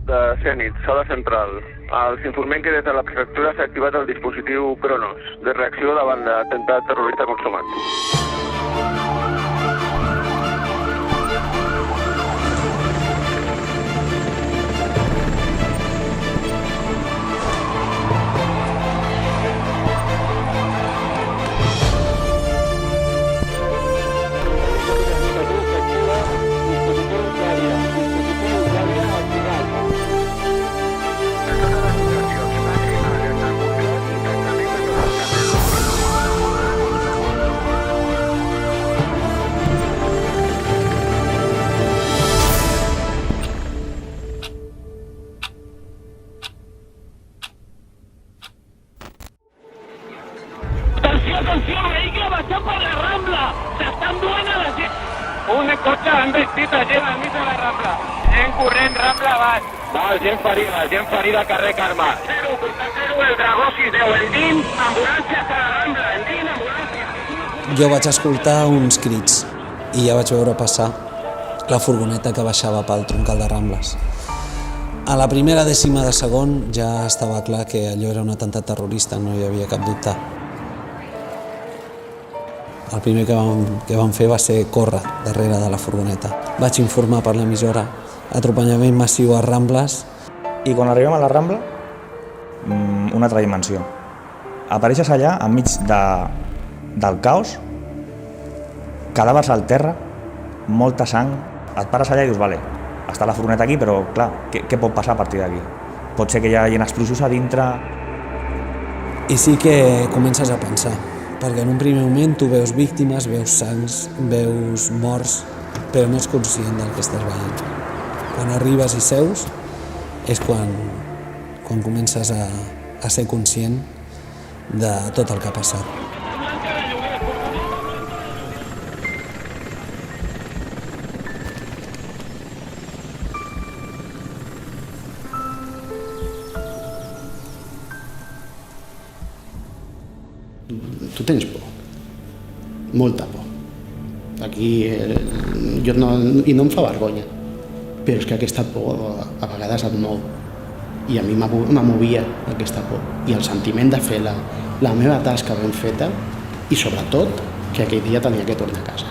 de Zenit, sala central. Els informem que des de la prefectura s'ha activat el dispositiu Cronos, de reacció davant l'atemptat terrorista consumat. Atenció, vehicle baixant per la Rambla! S'estan duent a la gent! Un cotxe han vestit la gent al mig de la Rambla. Gent corrent, Rambla baix. Gent ferida, carrer Carme. 080, el Dragó 610, el DIN, ambulància a la Rambla, el DIN, ambulància. Jo vaig escoltar uns crits i ja vaig veure passar la furgoneta que baixava pel troncal de Rambles. A la primera dècima de segon ja estava clar que allò era un atemptat terrorista, no hi havia cap dubte. El primer que vam fer va ser córrer darrere de la furgoneta. Vaig informar per l'emissora, atropellament massiu a Rambles. I quan arribem a la Rambla, una altra dimensió. Apareixes allà, enmig del caos, cadàvers al terra, molta sang. Et pares allà i dius, vale, està la furgoneta aquí, però clar, què pot passar a partir d'aquí? Pot ser que hi hagi explosius a dintre. I sí que comences a pensar, perquè en un primer moment tu veus víctimes, veus sangs, veus morts, però no ets conscient del que estàs veient. Quan arribes i seus és quan comences a ser conscient de tot el que ha passat. Tu tens por, molta por. Aquí i no em fa vergonya, però és que aquesta por a vegades et mou i a mi m'movia aquesta por i el sentiment de fer la meva tasca ben feta i sobretot que aquell dia tenia que tornar a casa.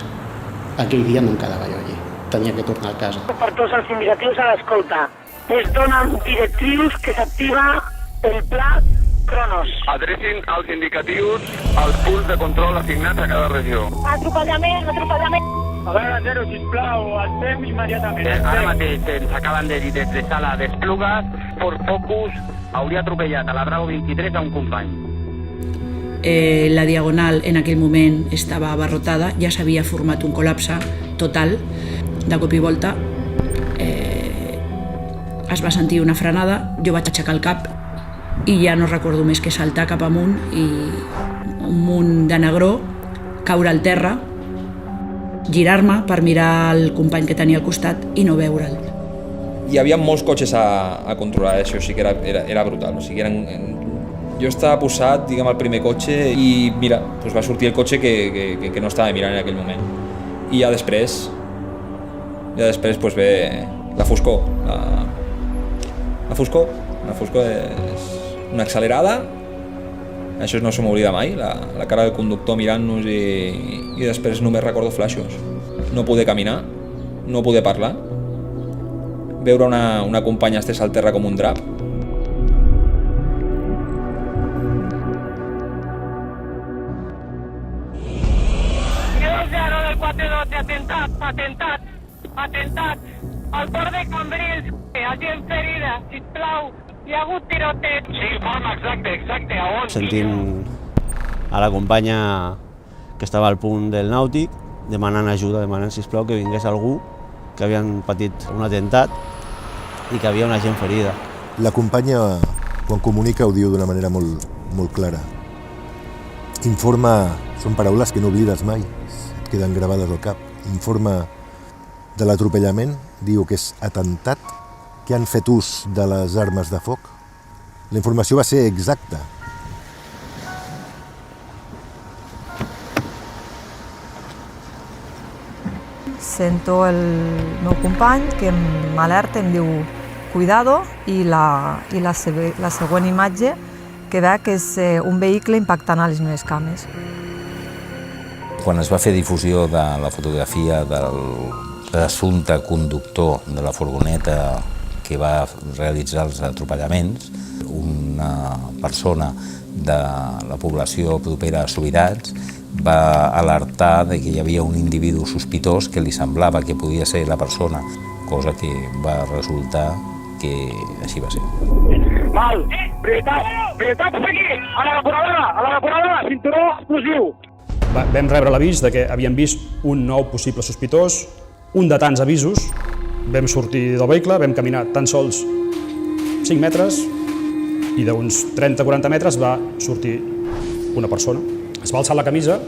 Aquell dia no em quedava jo allí, tenia que tornar a casa. Per tots els indicatius a l'escolta, es donen directrius que s'activa el pla Cronos. Adrecin els indicatius als punts de control assignats a cada regió. Atropellament. A veure, 0, sisplau, el fem immediatament. Ara mateix ens acaben de dir des de sala d'Esplugues, Ford Focus hauria atropellat a la Bravo 23 a un company. La diagonal en aquell moment estava abarrotada, ja s'havia format un col·lapse total. De cop i volta es va sentir una frenada, jo vaig aixecar el cap i ja no recordo més que saltar cap amunt i un munt de negró, caure al terra, girar-me per mirar el company que tenia al costat i no veure'l. Hi havia molts cotxes a controlar, això sí que era brutal. O sigui, jo estava posat, diguem, al primer cotxe i mira, doncs va sortir el cotxe que no estava mirant en aquell moment. I ja després doncs ve la foscor. La foscor és una accelerada, això no se m'oblida mai, la cara del conductor mirant-nos i després només recordo flaixos. No poder caminar, no poder parlar, veure una companya estesa al terra com un drap. Del 412, atemptat, al port de Cambrils, gent ferida, sisplau. Hi ha hagut tiroteig. Sí, informa, exacte. A on? Sentint a la companya que estava al punt del nàutic demanant ajuda, demanant, sisplau, que vingués algú que havien patit un atemptat i que havia una gent ferida. La companya, quan comunica, ho diu d'una manera molt, molt clara. Informa, són paraules que no oblides mai, et queden gravades al cap. Informa de l'atropellament, diu que és atemptat, que han fet ús de les armes de foc. La informació va ser exacta. Sento el meu company que m'alerta, em diu cuidado i la següent imatge que veig és un vehicle impactant a les meves cames. Quan es va fer difusió de la fotografia del presumpte conductor de la furgoneta que va realitzar els atropellaments, una persona de la població propera a Subirats va alertar que hi havia un individu sospitós que li semblava que podia ser la persona, cosa que va resultar que així va ser. Val, prioritat aquí, a la depuradora, cinturó explosiu. Vam rebre l'avís que havíem vist un nou possible sospitós, un de tants avisos. Vam sortir del vehicle, vam caminar tan sols 5 metres i d'uns 30-40 metres va sortir una persona. Es va alçar la camisa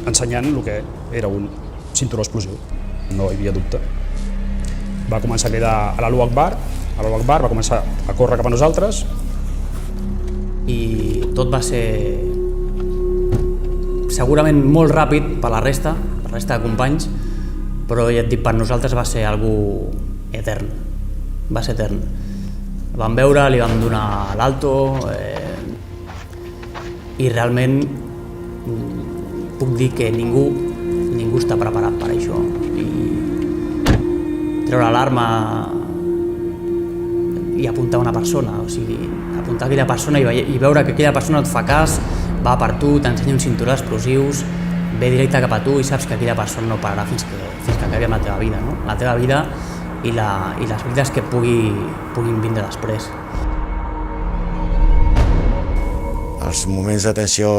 ensenyant el que era un cinturó explosiu. No hi havia dubte. Va començar a cridar a l'Allahu Akbar, va començar a córrer cap a nosaltres. I tot va ser segurament molt ràpid per la resta de companys, però ja et dic, per nosaltres va ser algo etern, va ser etern. El vam veure, li vam donar l'alto i realment puc dir que ningú està preparat per això. I treure l'arma i apuntar una persona, o sigui, apuntar aquella persona i veure que aquella persona et fa cas, va per tu, t'ensenya uns cinturons explosius, ve directe cap a tu i saps que aquella persona no pararà fins que acabi amb la teva vida, no? La teva vida i les vides que puguin vindre després. Els moments de tensió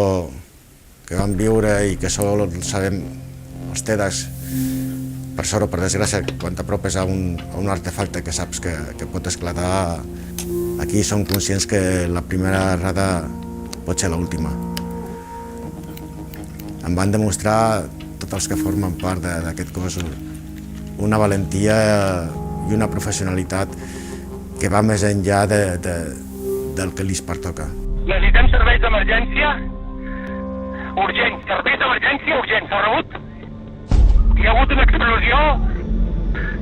que vam viure i que sol sabem els TEDx, per sort o per desgràcia, quan t'apropes a un artefacte que saps que pot esclatar, aquí som conscients que la primera errada pot ser l'última. Em van demostrar, tots els que formen part d'aquest cos, una valentia i una professionalitat que va més enllà del que li pertoca. Necessitem serveis d'emergència urgents, serveis d'emergència urgents, s'ha rebut? Hi ha hagut una explosió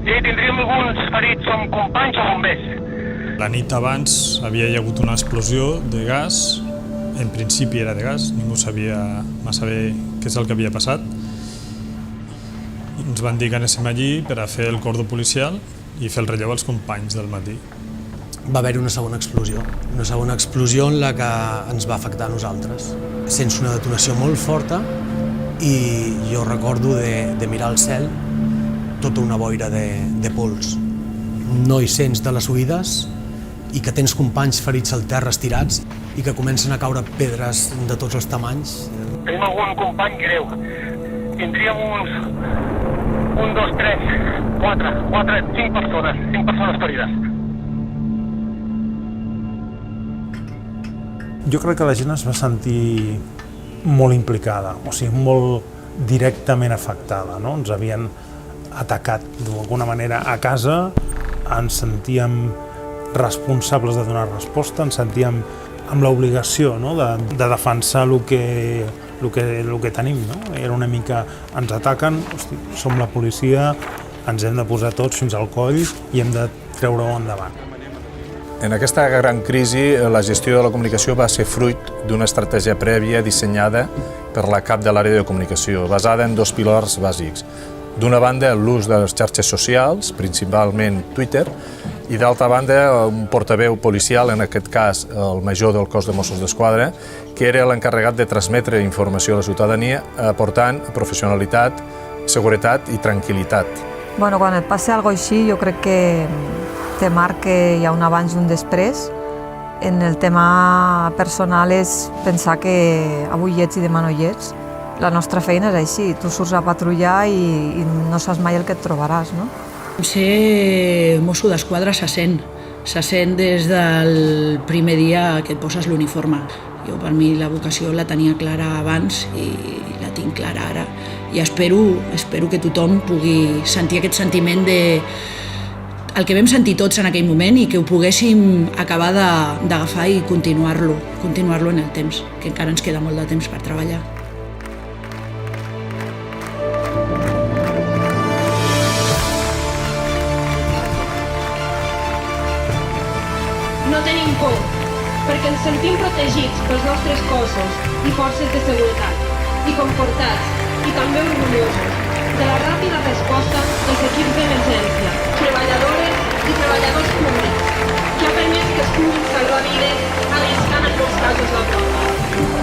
i tindríem alguns ferits, som companys o bombers. La nit abans havia hagut una explosió de gas, en principi era de gas, ningú sabia massa bé què és el que havia passat. Ens van dir que anéssim allí per a fer el cordó policial i fer el relleu als companys del matí. Va haver-hi una segona explosió en la que ens va afectar a nosaltres. Sense una detonació molt forta i jo recordo de mirar al cel tota una boira de pols. No hi sents de les oïdes i que tens companys ferits al terra estirats i que comencen a caure pedres de tots els tamanys. Tenim algun company greu. Tindríem uns 1, 2, 3, 4, 5 persones ferides. Jo crec que la gent es va sentir molt implicada, o sigui, molt directament afectada, no? Ens havien atacat d'alguna manera a casa, ens sentíem responsables de donar resposta, ens sentíem amb l'obligació, no? de defensar el que tenim. No? Era una mica, ens ataquen, hosti, som la policia, ens hem de posar tots fins al coll i hem de treure-ho endavant. En aquesta gran crisi, la gestió de la comunicació va ser fruit d'una estratègia prèvia dissenyada per la cap de l'àrea de comunicació, basada en 2 pilars bàsics. D'una banda, l'ús de les xarxes socials, principalment Twitter, i d'altra banda, un portaveu policial, en aquest cas el major del cos de Mossos d'Esquadra, que era l'encarregat de transmetre informació a la ciutadania, aportant professionalitat, seguretat i tranquil·litat. Bueno, quan et passa alguna cosa així, jo crec que te marca que hi ha un abans i un després. En el tema personal és pensar que avui hi ets i demà no hi ets. La nostra feina és així, tu surts a patrullar i no saps mai el que et trobaràs, no? Ser mosso d'esquadra se sent des del primer dia que et poses l'uniforme. Jo, per mi, la vocació la tenia clara abans i la tinc clara ara. I espero que tothom pugui sentir aquest sentiment de el que vam sentir tots en aquell moment i que ho poguéssim acabar d'agafar i continuar-lo en el temps, que encara ens queda molt de temps per treballar. no tenim por, perquè ens sentim protegits pels nostres cossos i forces de seguretat, i confortats, i també orgullosos, de la ràpida resposta dels equips d'emergència, treballadores i treballadors públics, que ha permès que es puguin salvar vides arriscant en molts casos la prova.